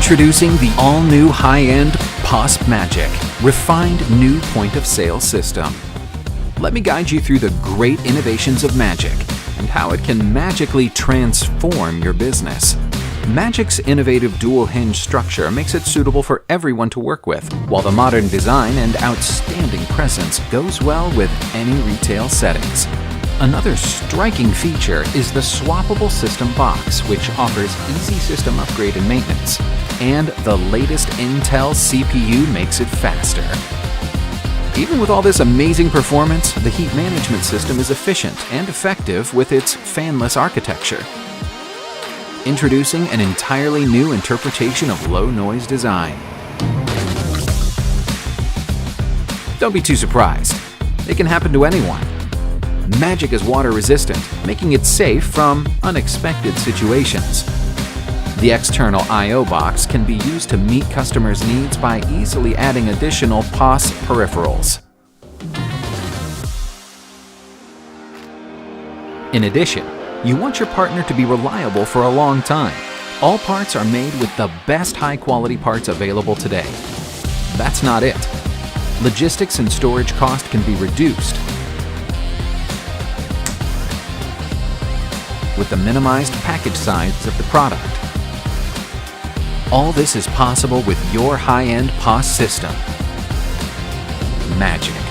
Introducing the all-new high-end POS MAZIC, refined new point-of-sale system. Let me guide you through the great innovations of MAZIC and how it can magically transform your business. MAZIC's innovative dual hinge structure makes it suitable for everyone to work with, while the modern design and outstanding presence goes well with any retail settings. Another striking feature is the Swappable system box, which offers easy system upgrade and maintenance, and the latest Intel CPU makes it faster. Even with all this amazing performance, the heat management system is efficient and effective with its fanless architecture. Introducing an entirely new interpretation of low-noise design. Don't be too surprised. It can happen to anyone. MAZIC is water-resistant, making it safe from unexpected situations. The external I/O box can be used to meet customers' needs by easily adding additional POS peripherals. In addition, you want your partner to be reliable for a long time. All parts are made with the best high-quality parts available today. That's not it. Logistics and storage cost can be reduced with the minimized package size of the product. All this is possible with your high-end POS system. MAZIC.